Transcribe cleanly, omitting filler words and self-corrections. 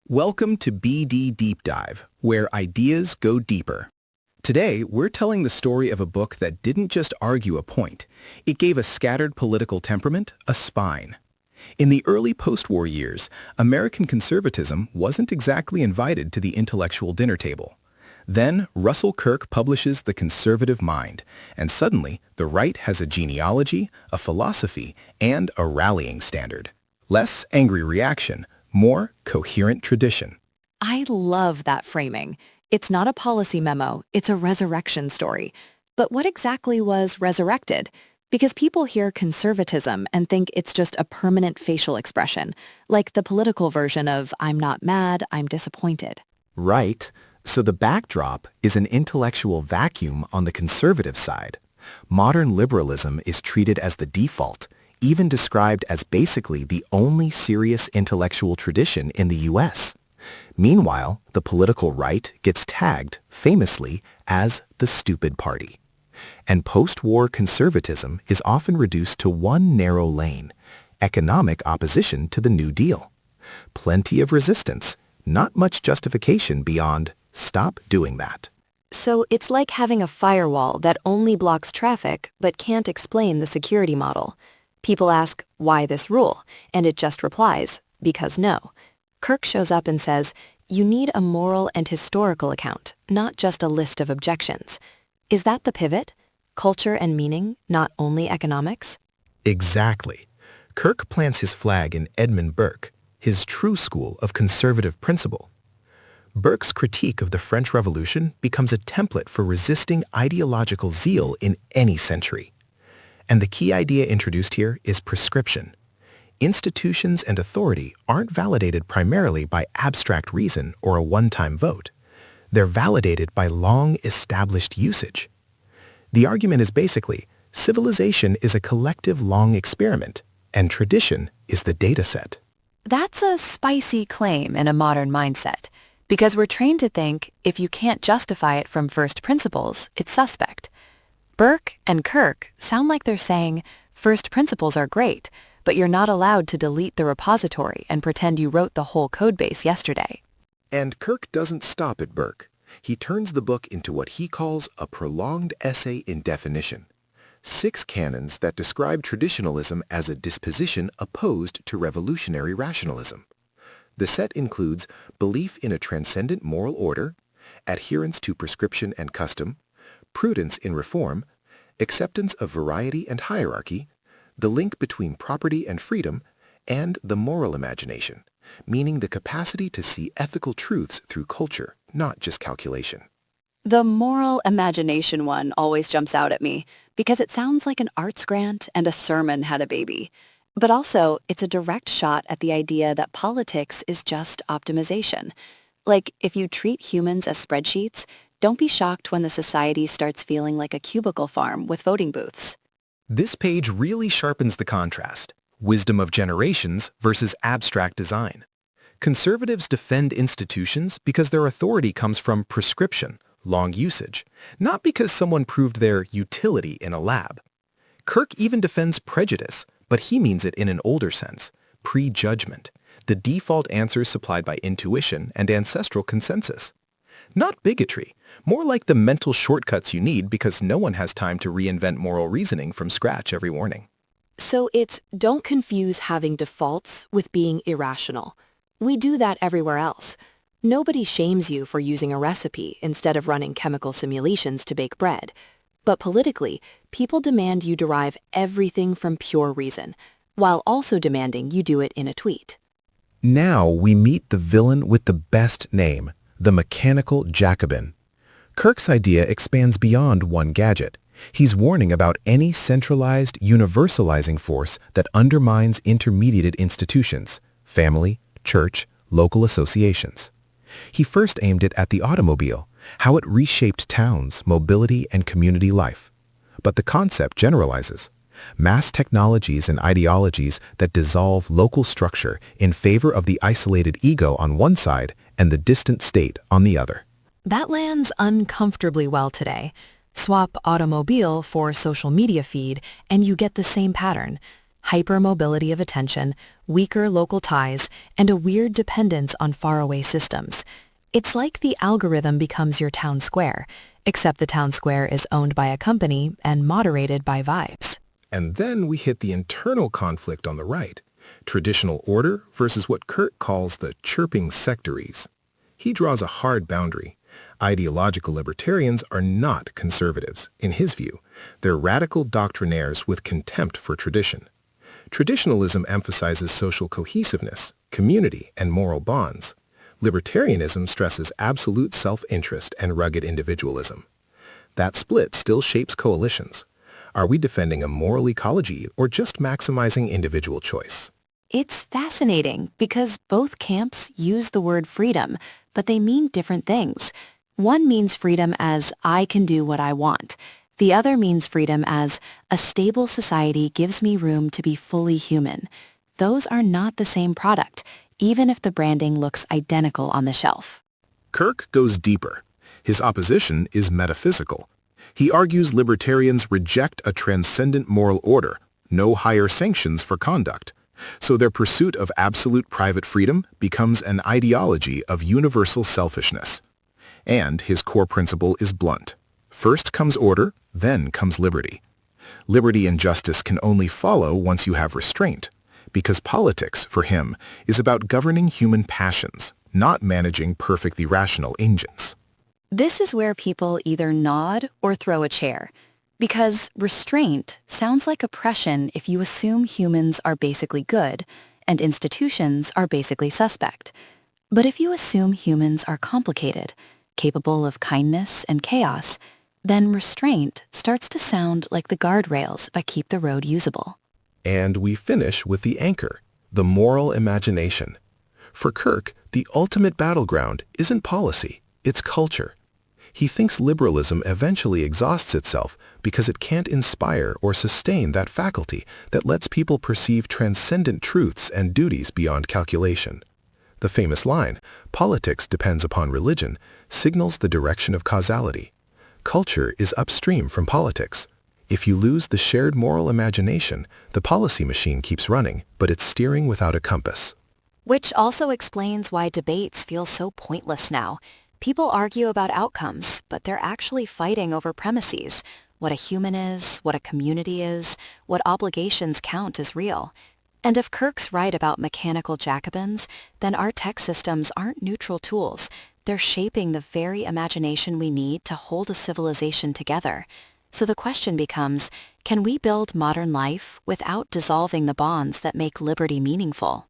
Welcome to BD Deep Dive, where ideas go deeper. Today, we're telling the story of a book that didn't just argue a point. It gave a scattered political temperament a spine. In the early post-war years, American conservatism wasn't exactly invited to the intellectual dinner table. Then, Russell Kirk publishes The Conservative Mind, and suddenly, the right has a genealogy, a philosophy, and a rallying standard. Less angry reaction, more coherent tradition. I love that framing. It's not a policy memo, it's a resurrection story. But what exactly was resurrected? Because people hear conservatism and think it's just a permanent facial expression, like the political version of I'm not mad, I'm disappointed. Right. So the backdrop is an intellectual vacuum on the conservative side. Modern liberalism is treated as the default, even described as basically the only serious intellectual tradition in the U.S. Meanwhile, the political right gets tagged, famously, as the stupid party. And post-war conservatism is often reduced to one narrow lane, economic opposition to the New Deal. Plenty of resistance, not much justification beyond, stop doing that. So it's like having a firewall that only blocks traffic but can't explain the security model. People ask, why this rule? And it just replies, because no. Kirk shows up and says, you need a moral and historical account, not just a list of objections. Is that the pivot? Culture and meaning, not only economics? Exactly. Kirk plants his flag in Edmund Burke, his true school of conservative principle. Burke's critique of the French Revolution becomes a template for resisting ideological zeal in any century. And the key idea introduced here is prescription. Institutions and authority aren't validated primarily by abstract reason or a one-time vote. They're validated by long-established usage. The argument is basically, civilization is a collective long experiment, and tradition is the data set. That's a spicy claim in a modern mindset, because we're trained to think if you can't justify it from first principles, it's suspect. Burke and Kirk sound like they're saying, first principles are great, but you're not allowed to delete the repository and pretend you wrote the whole codebase yesterday. And Kirk doesn't stop at Burke. He turns the book into what he calls a prolonged essay in definition. 6 canons that describe traditionalism as a disposition opposed to revolutionary rationalism. The set includes belief in a transcendent moral order, adherence to prescription and custom, prudence in reform, acceptance of variety and hierarchy, the link between property and freedom, and the moral imagination, meaning the capacity to see ethical truths through culture, not just calculation. The moral imagination one always jumps out at me because it sounds like an arts grant and a sermon had a baby. But also, it's a direct shot at the idea that politics is just optimization. Like, if you treat humans as spreadsheets, don't be shocked when the society starts feeling like a cubicle farm with voting booths. This page really sharpens the contrast. Wisdom of generations versus abstract design. Conservatives defend institutions because their authority comes from prescription, long usage, not because someone proved their utility in a lab. Kirk even defends prejudice, but he means it in an older sense, prejudgment, the default answers supplied by intuition and ancestral consensus. Not bigotry, more like the mental shortcuts you need because no one has time to reinvent moral reasoning from scratch every morning. So it's don't confuse having defaults with being irrational. We do that everywhere else. Nobody shames you for using a recipe instead of running chemical simulations to bake bread. But politically, people demand you derive everything from pure reason, while also demanding you do it in a tweet. Now we meet the villain with the best name, the mechanical Jacobin. Kirk's idea expands beyond one gadget. He's warning about any centralized, universalizing force that undermines intermediate institutions, family, church, local associations. He first aimed it at the automobile, how it reshaped towns, mobility, and community life. But the concept generalizes. Mass technologies and ideologies that dissolve local structure in favor of the isolated ego on one side and the distant state on the other. That lands uncomfortably well today. Swap automobile for social media feed and you get the same pattern. Hypermobility of attention, weaker local ties, and a weird dependence on faraway systems. It's like the algorithm becomes your town square, except the town square is owned by a company and moderated by vibes. And then we hit the internal conflict on the right, traditional order versus what Kirk calls the chirping sectaries. He draws a hard boundary. Ideological libertarians are not conservatives, in his view. They're radical doctrinaires with contempt for tradition. Traditionalism emphasizes social cohesiveness, community, and moral bonds. Libertarianism stresses absolute self-interest and rugged individualism. That split still shapes coalitions. Are we defending a moral ecology or just maximizing individual choice? It's fascinating because both camps use the word freedom, but they mean different things. One means freedom as I can do what I want. The other means freedom as a stable society gives me room to be fully human. Those are not the same product, even if the branding looks identical on the shelf. Kirk goes deeper. His opposition is metaphysical. He argues libertarians reject a transcendent moral order, no higher sanctions for conduct. So their pursuit of absolute private freedom becomes an ideology of universal selfishness. And his core principle is blunt. First comes order, then comes liberty. Liberty and justice can only follow once you have restraint, because politics, for him, is about governing human passions, not managing perfectly rational engines. This is where people either nod or throw a chair, because restraint sounds like oppression if you assume humans are basically good and institutions are basically suspect. But if you assume humans are complicated, capable of kindness and chaos, then restraint starts to sound like the guardrails that keep the road usable. And we finish with the anchor, the moral imagination. For Kirk, the ultimate battleground isn't policy, it's culture. He thinks liberalism eventually exhausts itself because it can't inspire or sustain that faculty that lets people perceive transcendent truths and duties beyond calculation. The famous line, "Politics depends upon religion," signals the direction of causality. Culture is upstream from politics. If you lose the shared moral imagination, the policy machine keeps running, but it's steering without a compass. Which also explains why debates feel so pointless now. People argue about outcomes, but they're actually fighting over premises, what a human is, what a community is, what obligations count as real. And if Kirk's right about mechanical Jacobins, then our tech systems aren't neutral tools. They're shaping the very imagination we need to hold a civilization together. So the question becomes, can we build modern life without dissolving the bonds that make liberty meaningful?